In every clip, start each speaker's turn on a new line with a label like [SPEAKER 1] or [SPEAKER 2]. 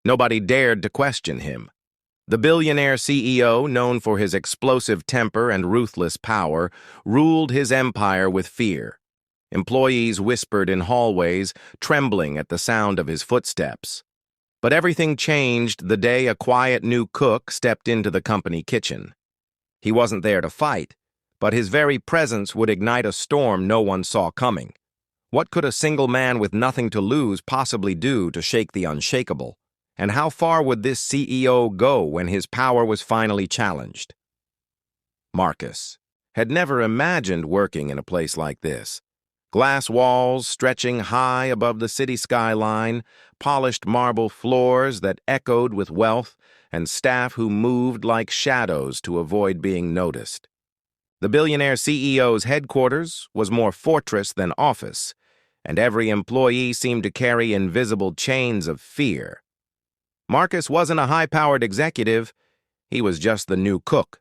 [SPEAKER 1] Nobody dared to question him. The billionaire CEO, known for his explosive temper and ruthless power, ruled his empire with fear. Employees whispered in hallways, trembling at the sound of his footsteps. But everything changed the day a quiet new cook stepped into the company kitchen. He wasn't there to fight, but his very presence would ignite a storm no one saw coming. What could a single man with nothing to lose possibly do to shake the unshakable? And how far would this CEO go when his power was finally challenged? Marcus had never imagined working in a place like this. Glass walls stretching high above the city skyline, polished marble floors that echoed with wealth, and staff who moved like shadows to avoid being noticed. The billionaire CEO's headquarters was more fortress than office, and every employee seemed to carry invisible chains of fear. Marcus wasn't a high-powered executive, he was just the new cook.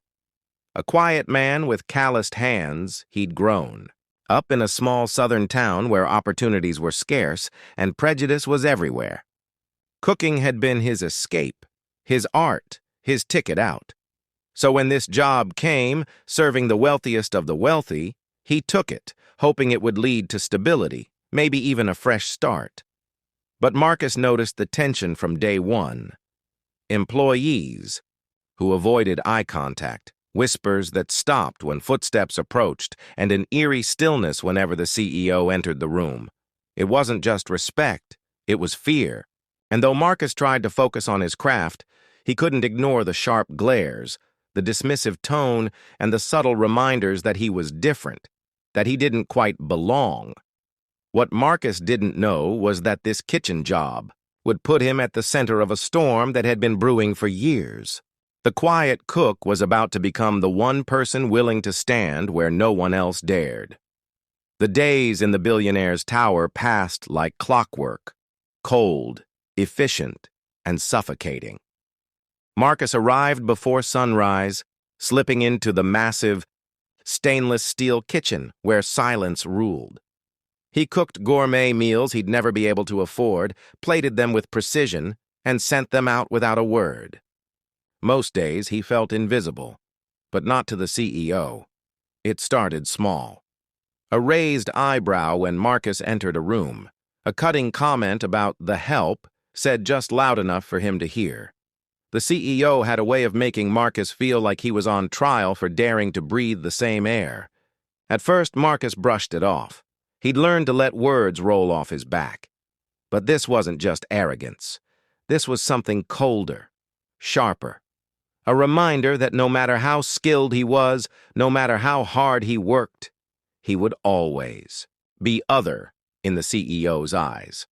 [SPEAKER 1] A quiet man with calloused hands, he'd grown up in a small southern town where opportunities were scarce and prejudice was everywhere. Cooking had been his escape, his art, his ticket out. So when this job came, serving the wealthiest of the wealthy, he took it, hoping it would lead to stability, maybe even a fresh start. But Marcus noticed the tension from day one. Employees who avoided eye contact, whispers that stopped when footsteps approached, and an eerie stillness whenever the CEO entered the room. It wasn't just respect, it was fear. And though Marcus tried to focus on his craft, he couldn't ignore the sharp glares, the dismissive tone, and the subtle reminders that he was different, that he didn't quite belong. What Marcus didn't know was that this kitchen job would put him at the center of a storm that had been brewing for years. The quiet cook was about to become the one person willing to stand where no one else dared. The days in the billionaire's tower passed like clockwork, cold, efficient, and suffocating. Marcus arrived before sunrise, slipping into the massive, stainless steel kitchen where silence ruled. He cooked gourmet meals he'd never be able to afford, plated them with precision, and sent them out without a word. Most days he felt invisible, but not to the CEO. It started small. A raised eyebrow when Marcus entered a room, a cutting comment about the help said just loud enough for him to hear. The CEO had a way of making Marcus feel like he was on trial for daring to breathe the same air. At first, Marcus brushed it off. He'd learned to let words roll off his back. But this wasn't just arrogance. This was something colder, sharper. A reminder that no matter how skilled he was, no matter how hard he worked, he would always be other in the CEO's eyes.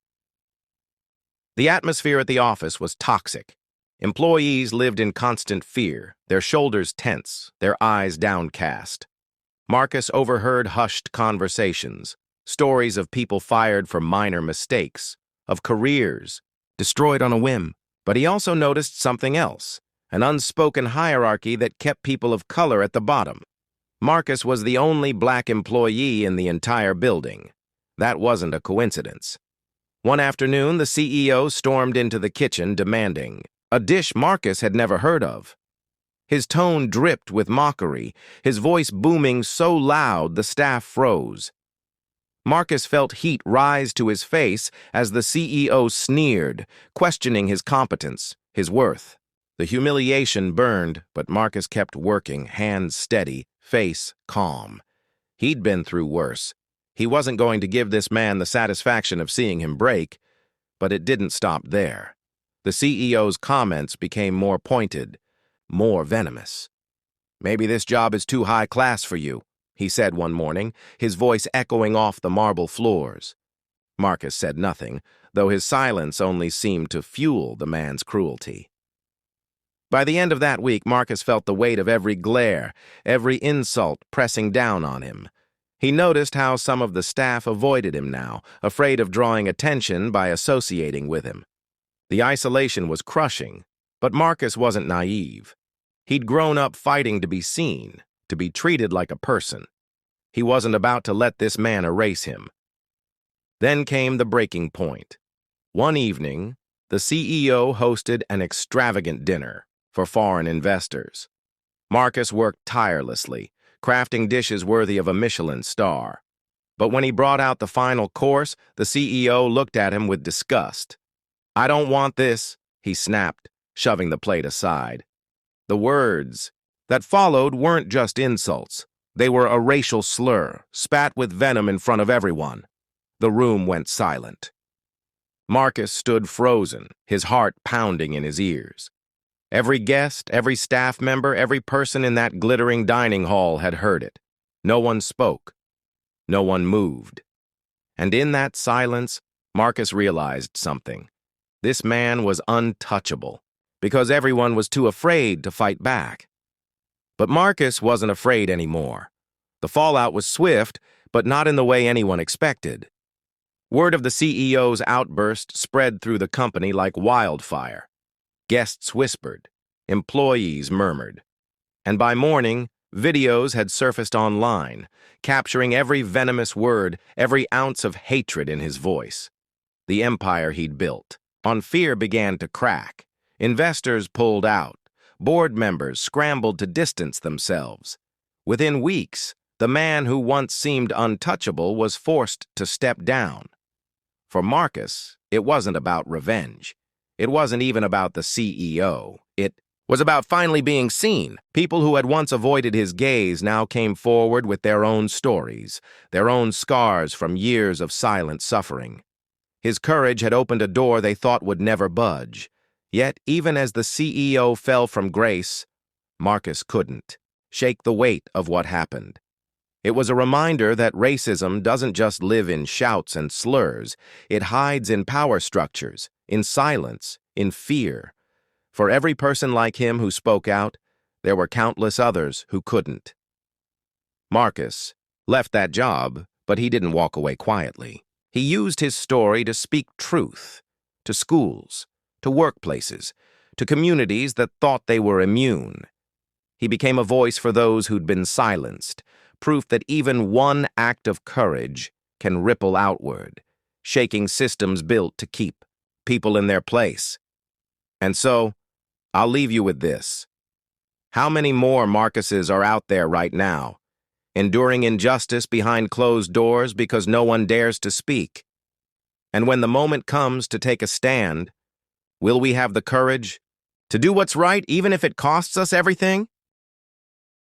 [SPEAKER 1] The atmosphere at the office was toxic. Employees lived in constant fear, their shoulders tense, their eyes downcast. Marcus overheard hushed conversations, stories of people fired for minor mistakes, of careers destroyed on a whim. But he also noticed something else, an unspoken hierarchy that kept people of color at the bottom. Marcus was the only black employee in the entire building. That wasn't a coincidence. One afternoon, the CEO stormed into the kitchen demanding a dish Marcus had never heard of. His tone dripped with mockery, his voice booming so loud the staff froze. Marcus felt heat rise to his face as the CEO sneered, questioning his competence, his worth. The humiliation burned, but Marcus kept working, hands steady, face calm. He'd been through worse. He wasn't going to give this man the satisfaction of seeing him break, but it didn't stop there. The CEO's comments became more pointed, more venomous. "Maybe this job is too high class for you," he said one morning, his voice echoing off the marble floors. Marcus said nothing, though his silence only seemed to fuel the man's cruelty. By the end of that week, Marcus felt the weight of every glare, every insult pressing down on him. He noticed how some of the staff avoided him now, afraid of drawing attention by associating with him. The isolation was crushing, but Marcus wasn't naive. He'd grown up fighting to be seen, to be treated like a person. He wasn't about to let this man erase him. Then came the breaking point. One evening, the CEO hosted an extravagant dinner for foreign investors. Marcus worked tirelessly, crafting dishes worthy of a Michelin star. But when he brought out the final course, the CEO looked at him with disgust. "I don't want this," he snapped, shoving the plate aside. The words that followed weren't just insults. They were a racial slur, spat with venom in front of everyone. The room went silent. Marcus stood frozen, his heart pounding in his ears. Every guest, every staff member, every person in that glittering dining hall had heard it. No one spoke. No one moved. And in that silence, Marcus realized something. This man was untouchable, because everyone was too afraid to fight back. But Marcus wasn't afraid anymore. The fallout was swift, but not in the way anyone expected. Word of the CEO's outburst spread through the company like wildfire. Guests whispered, employees murmured. And by morning, videos had surfaced online, capturing every venomous word, every ounce of hatred in his voice. The empire he'd built, on fear, began to crack. Investors pulled out. Board members scrambled to distance themselves. Within weeks, the man who once seemed untouchable was forced to step down. For Marcus, it wasn't about revenge. It wasn't even about the CEO. It was about finally being seen. People who had once avoided his gaze now came forward with their own stories, their own scars from years of silent suffering. His courage had opened a door they thought would never budge. Yet, even as the CEO fell from grace, Marcus couldn't shake the weight of what happened. It was a reminder that racism doesn't just live in shouts and slurs. It hides in power structures, in silence, in fear. For every person like him who spoke out, there were countless others who couldn't. Marcus left that job, but he didn't walk away quietly. He used his story to speak truth to schools, to workplaces, to communities that thought they were immune. He became a voice for those who'd been silenced, proof that even one act of courage can ripple outward, shaking systems built to keep people in their place. And so, I'll leave you with this. How many more Marcuses are out there right now, enduring injustice behind closed doors because no one dares to speak? And when the moment comes to take a stand, will we have the courage to do what's right even if it costs us everything?